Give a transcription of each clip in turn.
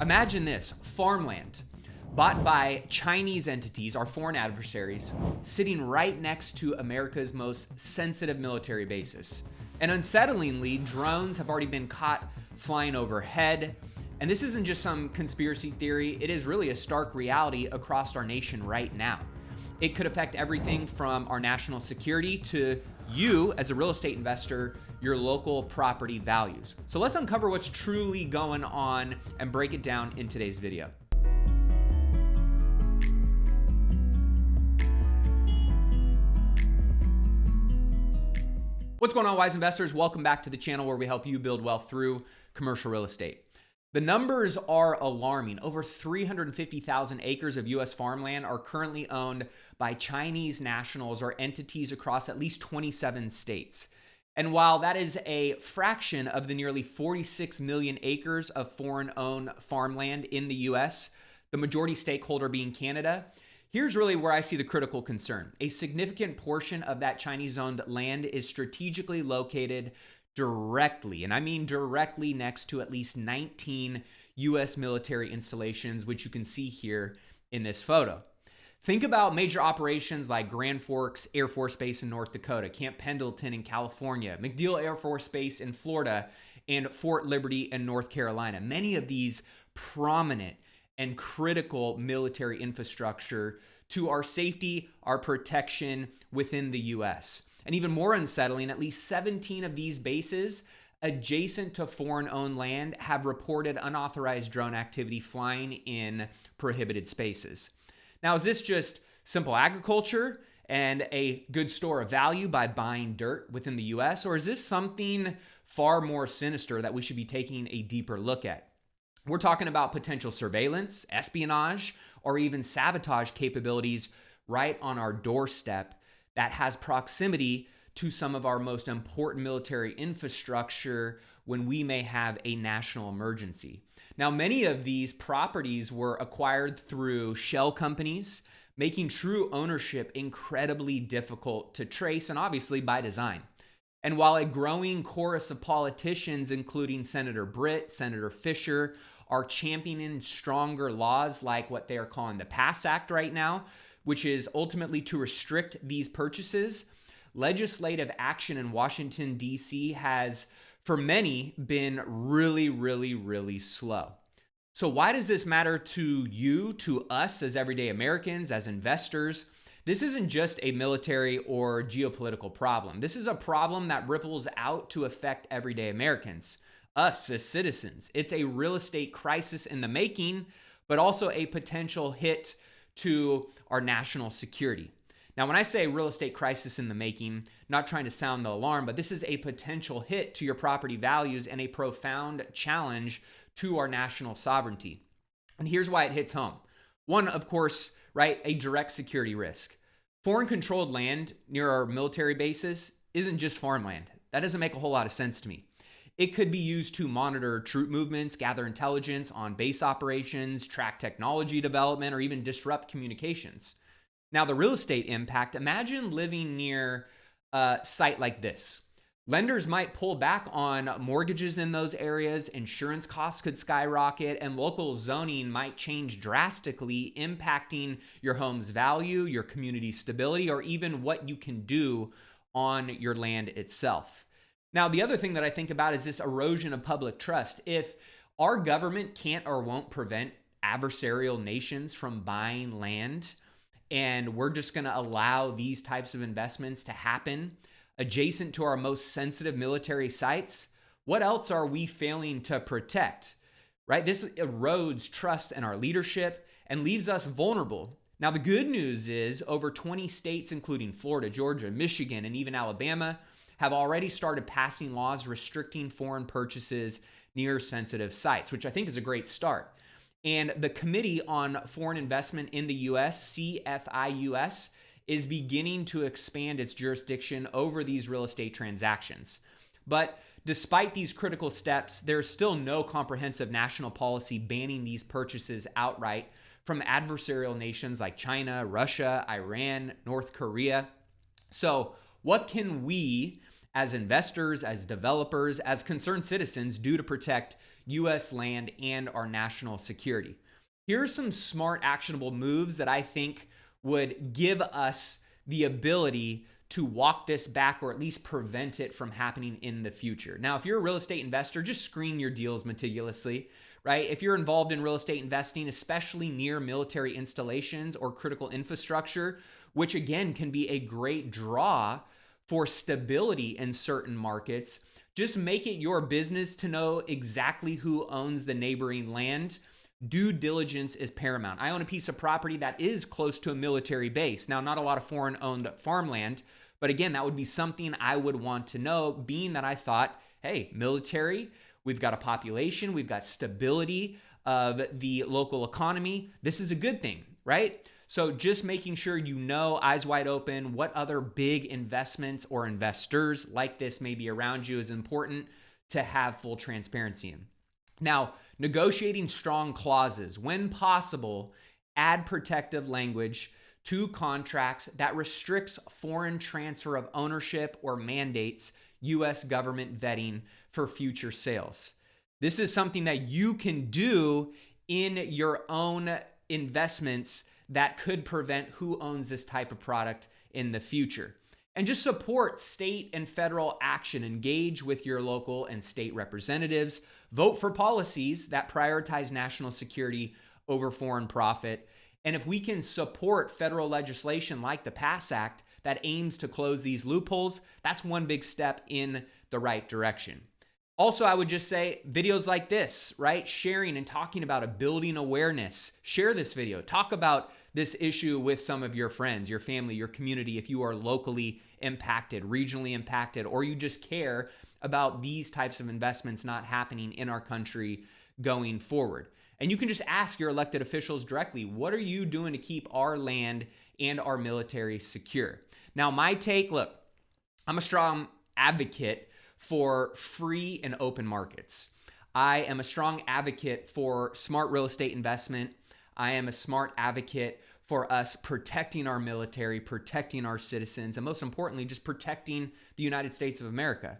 Imagine this, farmland bought by Chinese entities, our foreign adversaries, sitting right next to America's most sensitive military bases. And unsettlingly, drones have already been caught flying overhead. And this isn't just some conspiracy theory, it is really a stark reality across our nation right now. It could affect everything from our national security to you as a real estate investor, your local property values. So let's uncover what's truly going on and break it down in today's video. What's going on, wise investors? Welcome back to the channel where we help you build wealth through commercial real estate. The numbers are alarming. Over 350,000 acres of U.S. farmland are currently owned by Chinese nationals or entities across at least 27 states. And while that is a fraction of the nearly 46 million acres of foreign-owned farmland in the U.S., the majority stakeholder being Canada, here's really where I see the critical concern. A significant portion of that Chinese-owned land is strategically located directly, and I mean directly, next to at least 19 U.S. military installations, which you can see here in this photo. Think about major operations like Grand Forks Air Force Base in North Dakota, Camp Pendleton in California, MacDill Air Force Base in Florida, and Fort Liberty in North Carolina. Many of these prominent and critical military infrastructure to our safety, our protection within the U.S. And even more unsettling, at least 17 of these bases adjacent to foreign-owned land have reported unauthorized drone activity flying in prohibited spaces. Now, is this just simple agriculture and a good store of value by buying dirt within the U.S., or is this something far more sinister that we should be taking a deeper look at? We're talking about potential surveillance, espionage, or even sabotage capabilities right on our doorstep that has proximity to some of our most important military infrastructure when we may have a national emergency. Now, many of these properties were acquired through shell companies, making true ownership incredibly difficult to trace, and obviously by design. And while a growing chorus of politicians, including Senator Britt, Senator Fisher, are championing stronger laws like what they are calling the PASS Act right now, which is ultimately to restrict these purchases, legislative action in Washington, D.C. has, for many, been really slow. So why does this matter to you, to us as everyday Americans, as investors? This isn't just a military or geopolitical problem. This is a problem that ripples out to affect everyday Americans, us as citizens. It's a real estate crisis in the making, but also a potential hit to our national security. Now, when I say real estate crisis in the making, not trying to sound the alarm, but this is a potential hit to your property values and a profound challenge to our national sovereignty. And here's why it hits home. One, of course, right, a direct security risk. Foreign controlled land near our military bases isn't just farmland. That doesn't make a whole lot of sense to me. It could be used to monitor troop movements, gather intelligence on base operations, track technology development, or even disrupt communications. Now, the real estate impact, imagine living near a site like this. Lenders might pull back on mortgages in those areas, insurance costs could skyrocket, and local zoning might change drastically, impacting your home's value, your community stability, or even what you can do on your land itself. Now, the other thing that I think about is this erosion of public trust. If our government can't or won't prevent adversarial nations from buying land, and we're just going to allow these types of investments to happen adjacent to our most sensitive military sites, what else are we failing to protect, right? This erodes trust in our leadership and leaves us vulnerable. Now, the good news is over 20 states, including Florida, Georgia, Michigan, and even Alabama, have already started passing laws restricting foreign purchases near sensitive sites, which I think is a great start. And the Committee on Foreign Investment in the U.S., CFIUS, is beginning to expand its jurisdiction over these real estate transactions. But despite these critical steps, there's still no comprehensive national policy banning these purchases outright from adversarial nations like China, Russia, Iran, North Korea. So what can we as investors, as developers, as concerned citizens do to protect US land, and our national security. Here are some smart, actionable moves that I think would give us the ability to walk this back or at least prevent it from happening in the future. Now, if you're a real estate investor, just screen your deals meticulously, right? If you're involved in real estate investing, especially near military installations or critical infrastructure, which again can be a great draw for stability in certain markets, just make it your business to know exactly who owns the neighboring land. Due diligence is paramount. I own a piece of property that is close to a military base. Now, not a lot of foreign-owned farmland, but again, that would be something I would want to know, being that I thought, hey, military, we've got a population, we've got stability of the local economy. This is a good thing, right? So just making sure you know, eyes wide open, what other big investments or investors like this may be around you is important to have full transparency in. Now, negotiating strong clauses. When possible, add protective language to contracts that restricts foreign transfer of ownership or mandates U.S. government vetting for future sales. This is something that you can do in your own investments that could prevent who owns this type of product in the future. And just support state and federal action. Engage with your local and state representatives. Vote for policies that prioritize national security over foreign profit. And if we can support federal legislation like the PASS Act that aims to close these loopholes, that's one big step in the right direction. Also, I would just say videos like this, right? Sharing and talking about it, building awareness. Share this video. Talk about this issue with some of your friends, your family, your community, if you are locally impacted, regionally impacted, or you just care about these types of investments not happening in our country going forward. And you can just ask your elected officials directly, what are you doing to keep our land and our military secure? Now, my take, look, I'm a strong advocate for free and open markets. I am a strong advocate for smart real estate investment. I am a smart advocate for us protecting our military, protecting our citizens, and most importantly, just protecting the United States of America.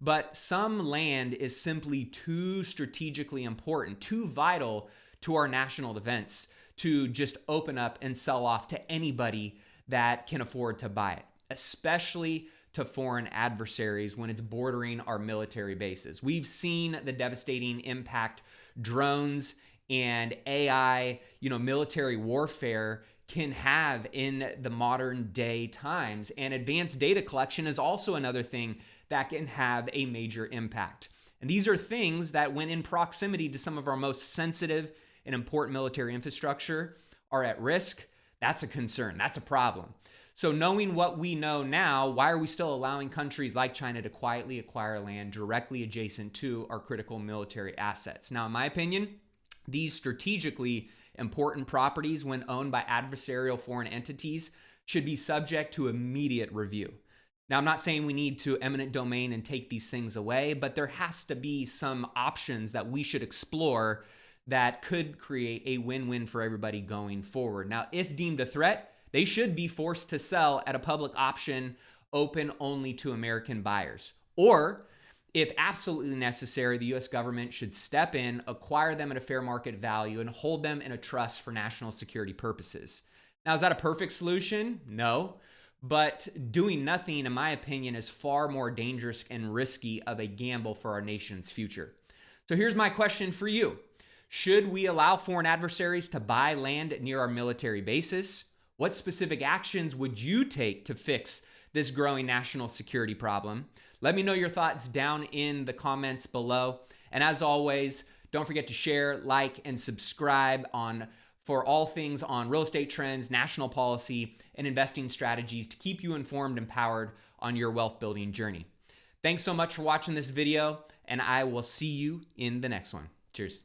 But some land is simply too strategically important, too vital to our national defense to just open up and sell off to anybody that can afford to buy it, especially to foreign adversaries when it's bordering our military bases. We've seen the devastating impact drones and AI, military warfare can have in the modern day times. And advanced data collection is also another thing that can have a major impact. And these are things that, when in proximity to some of our most sensitive and important military infrastructure, are at risk. That's a concern. That's a problem. So knowing what we know now, why are we still allowing countries like China to quietly acquire land directly adjacent to our critical military assets? Now, in my opinion, these strategically important properties, when owned by adversarial foreign entities, should be subject to immediate review. Now, I'm not saying we need to eminent domain and take these things away, but there has to be some options that we should explore that could create a win-win for everybody going forward. Now, if deemed a threat, they should be forced to sell at a public option open only to American buyers. Or, if absolutely necessary, the U.S. government should step in, acquire them at a fair market value, and hold them in a trust for national security purposes. Now, is that a perfect solution? No. But doing nothing, in my opinion, is far more dangerous and risky of a gamble for our nation's future. So here's my question for you. Should we allow foreign adversaries to buy land near our military bases? What specific actions would you take to fix this growing national security problem? Let me know your thoughts down in the comments below. And as always, don't forget to share, like, and subscribe for all things on real estate trends, national policy, and investing strategies to keep you informed and empowered on your wealth building journey. Thanks so much for watching this video, and I will see you in the next one. Cheers.